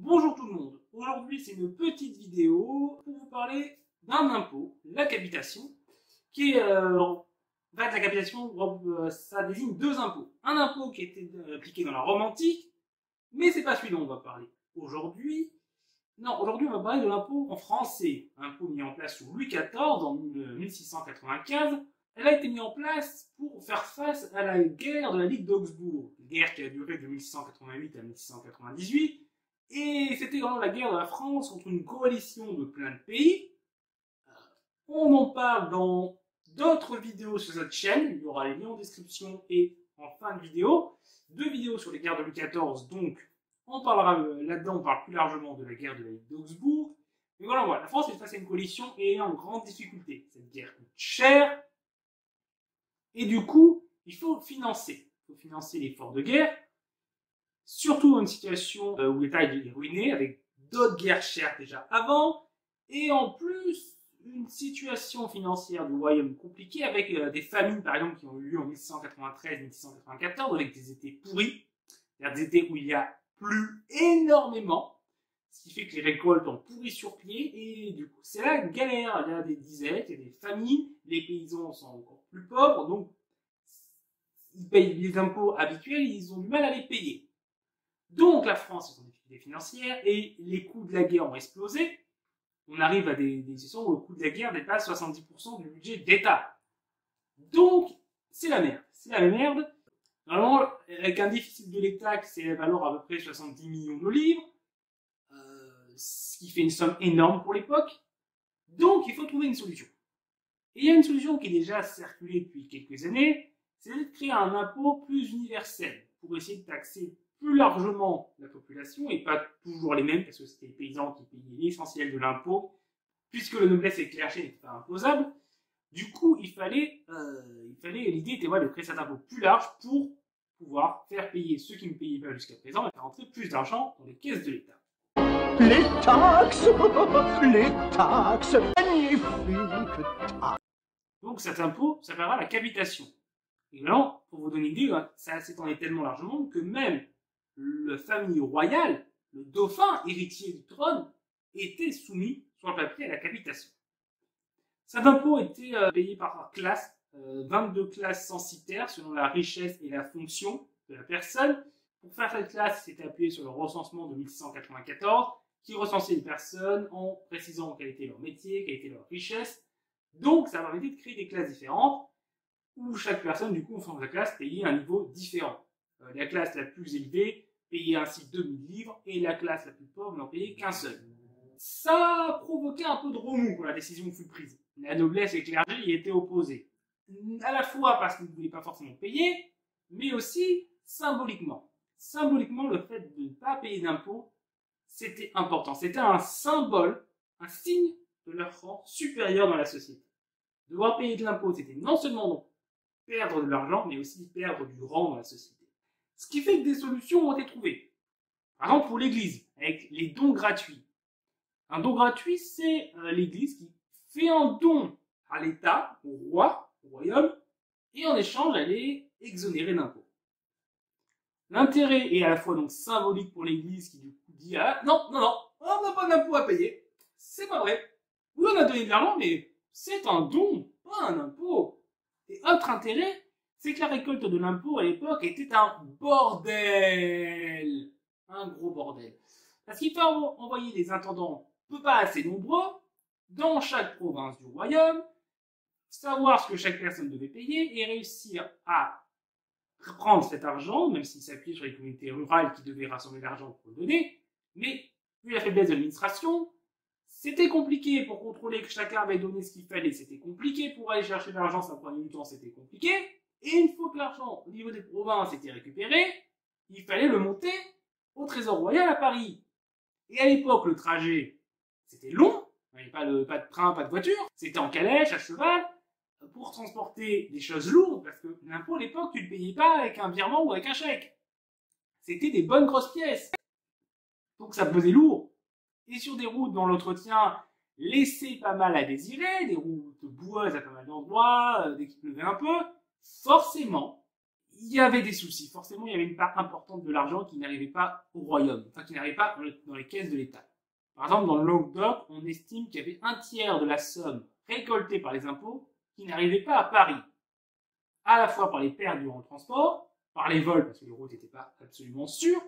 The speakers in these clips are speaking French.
Bonjour tout le monde, aujourd'hui c'est une petite vidéo pour vous parler d'un impôt, la capitation, qui est, la capitation, ça désigne deux impôts. Un impôt qui était appliqué dans la Rome antique, mais c'est pas celui dont on va parler aujourd'hui. Non, aujourd'hui on va parler de l'impôt en français, impôt mis en place sous Louis XIV en 1695. Elle a été mise en place pour faire face à la guerre de la Ligue d'Augsbourg, guerre qui a duré de 1688 à 1698. Et c'était vraiment la guerre de la France contre une coalition de plein de pays. On en parle dans d'autres vidéos sur cette chaîne. Il y aura les liens en description et en fin de vidéo. Deux vidéos sur les guerres de Louis XIV. Donc, on parlera là-dedans, on parle plus largement de la guerre de la Ligue d'Augsbourg. Mais voilà, la France est face à une coalition et est en grande difficulté. Cette guerre coûte cher. Et du coup, il faut financer. Il faut financer l'effort de guerre. Surtout dans une situation où l'État est ruiné, avec d'autres guerres chères déjà avant, et en plus, une situation financière du royaume compliquée, avec des famines, par exemple, qui ont eu lieu en 1693-1694, avec des étés pourris, c'est-à-dire des étés où il y a plu énormément, ce qui fait que les récoltes ont pourri sur pied, et du coup, c'est là une galère. Il y a des disettes, il y a des famines, les paysans sont encore plus pauvres, donc ils payent les impôts habituels, ils ont du mal à les payer. Donc la France est en difficulté financière et les coûts de la guerre ont explosé. On arrive à des situations où le coût de la guerre dépasse 70% du budget d'État. Donc c'est la merde. C'est la merde. Normalement, avec un déficit de l'État qui s'élève alors à peu près 70 millions de livres, ce qui fait une somme énorme pour l'époque. Donc il faut trouver une solution. Et il y a une solution qui est déjà circulée depuis quelques années, c'est de créer un impôt plus universel pour essayer de taxer plus largement la population, et pas toujours les mêmes, parce que c'était les paysans qui payaient l'essentiel de l'impôt, puisque le noblesse et le clergé n'étaient pas imposables. Du coup, l'idée était de créer cet impôt plus large pour pouvoir faire payer ceux qui ne payaient pas jusqu'à présent et faire rentrer plus d'argent dans les caisses de l'État. Les taxes, magnifiques taxes. Donc cet impôt s'appellera la capitation. Et maintenant, pour vous donner une idée, ça s'étendait tellement largement que même la famille royale, le dauphin héritier du trône, était soumis sur le papier à la capitation. Cet impôt était payé par classe, 22 classes censitaires selon la richesse et la fonction de la personne. Pour faire cette classe, c'était appuyé sur le recensement de 1694, qui recensait les personnes en précisant quel était leur métier, quelle était leur richesse. Donc ça permettait de créer des classes différentes, où chaque personne, du coup, en fonction de la classe, payait un niveau différent. La classe la plus élevée payait ainsi 2000 livres, et la classe la plus pauvre n'en payait qu'un seul. Ça a provoqué un peu de remous quand la décision fut prise. La noblesse et le clergé y étaient opposés. À la fois parce qu'ils ne voulaient pas forcément payer, mais aussi symboliquement. Symboliquement, le fait de ne pas payer d'impôts, c'était important. C'était un symbole, un signe de leur rang supérieur dans la société. Devoir payer de l'impôt, c'était non seulement donc perdre de l'argent, mais aussi perdre du rang dans la société. Ce qui fait que des solutions ont été trouvées. Par exemple, pour l'Église, avec les dons gratuits. Un don gratuit, c'est l'Église qui fait un don à l'État, au roi, au royaume, et en échange, elle est exonérée d'impôts. L'intérêt est à la fois donc symbolique pour l'Église qui du coup dit non, on n'a pas d'impôt à payer. C'est pas vrai. Oui, on a donné de l'argent, mais c'est un don, pas un impôt. Et autre intérêt, c'est que la récolte de l'impôt à l'époque était un bordel. Un gros bordel. Parce qu'il faut envoyer des intendants pas assez nombreux dans chaque province du royaume, savoir ce que chaque personne devait payer et réussir à prendre cet argent, même s'il s'appuyait sur les communautés rurales qui devaient rassembler l'argent pour le donner. Mais vu la faiblesse de l'administration, c'était compliqué pour contrôler que chacun avait donné ce qu'il fallait, c'était compliqué pour aller chercher l'argent, ça prenait du temps, c'était compliqué. Et une fois que l'argent au niveau des provinces était récupéré, il fallait le monter au trésor royal à Paris. Et à l'époque, le trajet, c'était long, il n'y avait pas de train, pas de voiture, c'était en calèche, à cheval, pour transporter des choses lourdes, parce que l'impôt à l'époque, tu ne le payais pas avec un virement ou avec un chèque. C'était des bonnes grosses pièces. Donc ça pesait lourd. Et sur des routes dont l'entretien laissait pas mal à désirer, des routes boueuses à pas mal d'endroits, dès qu'il pleuvait un peu, forcément, il y avait des soucis. Forcément, il y avait une part importante de l'argent qui n'arrivait pas au royaume, enfin qui n'arrivait pas dans les caisses de l'État. Par exemple, dans le Languedoc, on estime qu'il y avait un tiers de la somme récoltée par les impôts qui n'arrivait pas à Paris, à la fois par les pertes durant le transport, par les vols parce que les routes n'étaient pas absolument sûres,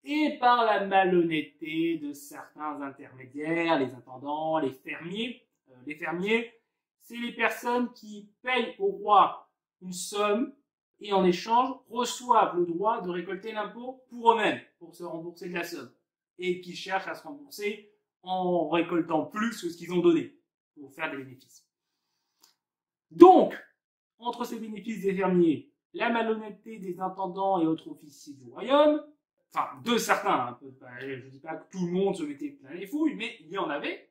et par la malhonnêteté de certains intermédiaires, les intendants, les fermiers. Les fermiers, c'est les personnes qui payent au roi une somme et en échange reçoivent le droit de récolter l'impôt pour eux-mêmes, pour se rembourser de la somme, et qui cherchent à se rembourser en récoltant plus que ce qu'ils ont donné pour faire des bénéfices. Donc, entre ces bénéfices des fermiers, la malhonnêteté des intendants et autres officiers du royaume, enfin de certains, je ne dis pas que tout le monde se mettait plein les fouilles, mais il y en avait.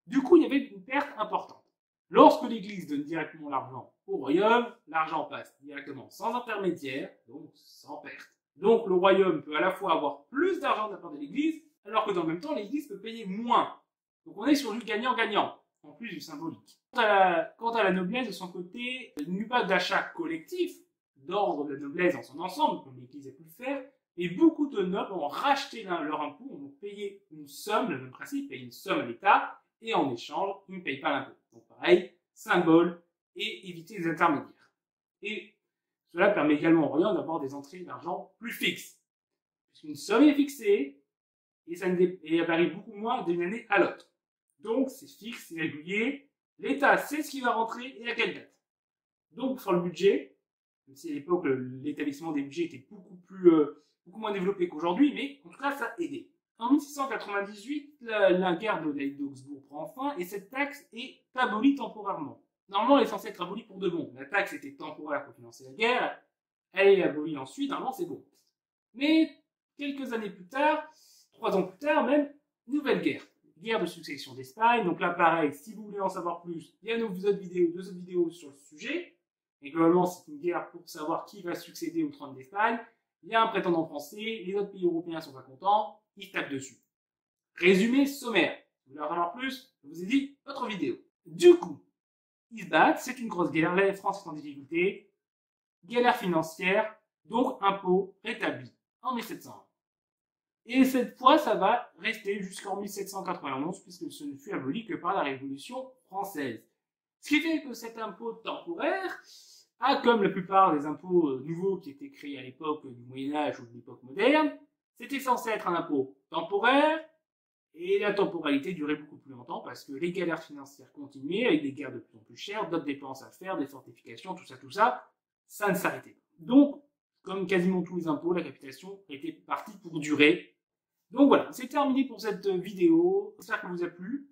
Du coup, il y avait une perte importante. Lorsque l'Église donne directement l'argent au royaume, l'argent passe directement sans intermédiaire, donc sans perte. Donc le royaume peut à la fois avoir plus d'argent de la part de l'Église, alors que dans le même temps, l'Église peut payer moins. Donc on est sur du gagnant-gagnant, en plus du symbolique. Quant à la noblesse, de son côté, il n'y eut pas d'achat collectif d'ordre de noblesse dans son ensemble, comme l'Église a pu le faire, et beaucoup de nobles ont racheté leur impôt, ont payé une somme, le même principe, payé une somme à l'État, et en échange, ils ne payent pas l'impôt. Donc pareil, symbole et éviter les intermédiaires. Et cela permet également au royaume d'avoir des entrées d'argent plus fixes. Puisqu'une somme est fixée, et elle varie beaucoup moins d'une année à l'autre. Donc c'est fixe, c'est régulier, l'État sait ce qui va rentrer et à quelle date. Donc sur le budget, même si à l'époque l'établissement des budgets était beaucoup moins développé qu'aujourd'hui, mais en tout cas ça a aidé. En 1698, la guerre de d'Augsbourg prend fin et cette taxe est abolie temporairement. Normalement, elle est censée être abolie pour de bon. La taxe était temporaire pour financer la guerre, elle est abolie ensuite, normalement c'est bon. Mais quelques années plus tard, 3 ans plus tard même, nouvelle guerre. Guerre de succession d'Espagne. Donc là, pareil, si vous voulez en savoir plus, il y a deux autres vidéos sur le sujet. Et globalement, c'est une guerre pour savoir qui va succéder au trône d'Espagne. Il y a un prétendant français, les autres pays européens sont pas contents, ils se tapent dessus. Résumé sommaire. Vous voulez en savoir plus? Je vous ai dit, autre vidéo. Du coup, ils se battent, c'est une grosse guerre, la France est en difficulté, galère financière, donc impôt rétabli en 1701. Et cette fois, ça va rester jusqu'en 1791, puisque ce ne fut aboli que par la Révolution française. Ce qui fait que cet impôt temporaire a, comme la plupart des impôts nouveaux qui étaient créés à l'époque du Moyen-Âge ou de l'époque moderne, c'était censé être un impôt temporaire, et la temporalité durait beaucoup plus longtemps parce que les galères financières continuaient, avec des guerres de plus en plus chères, d'autres dépenses à faire, des fortifications, tout ça, ça ne s'arrêtait pas. Donc, comme quasiment tous les impôts, la capitation était partie pour durer. Donc voilà, c'est terminé pour cette vidéo. J'espère que ça vous a plu.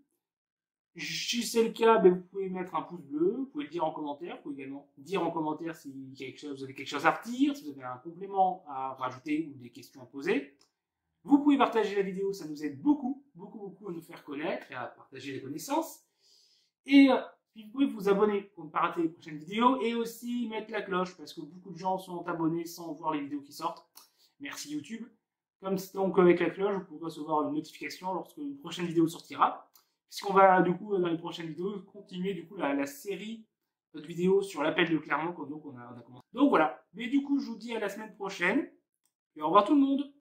Si c'est le cas, vous pouvez mettre un pouce bleu, vous pouvez le dire en commentaire, vous pouvez également dire en commentaire si vous avez quelque chose à retirer, si vous avez un complément à rajouter ou des questions à poser. Vous pouvez partager la vidéo, ça nous aide beaucoup à nous faire connaître et à partager les connaissances. Et puis vous pouvez vous abonner pour ne pas rater les prochaines vidéos et aussi mettre la cloche parce que beaucoup de gens sont abonnés sans voir les vidéos qui sortent. Merci YouTube. Comme donc avec la cloche, vous pourrez recevoir une notification lorsque une prochaine vidéo sortira. Puisqu'on va du coup dans les prochaines vidéos continuer du coup la série de vidéos sur l'appel de Clermont qu'on a commencé. Donc voilà. Mais du coup je vous dis à la semaine prochaine et au revoir tout le monde.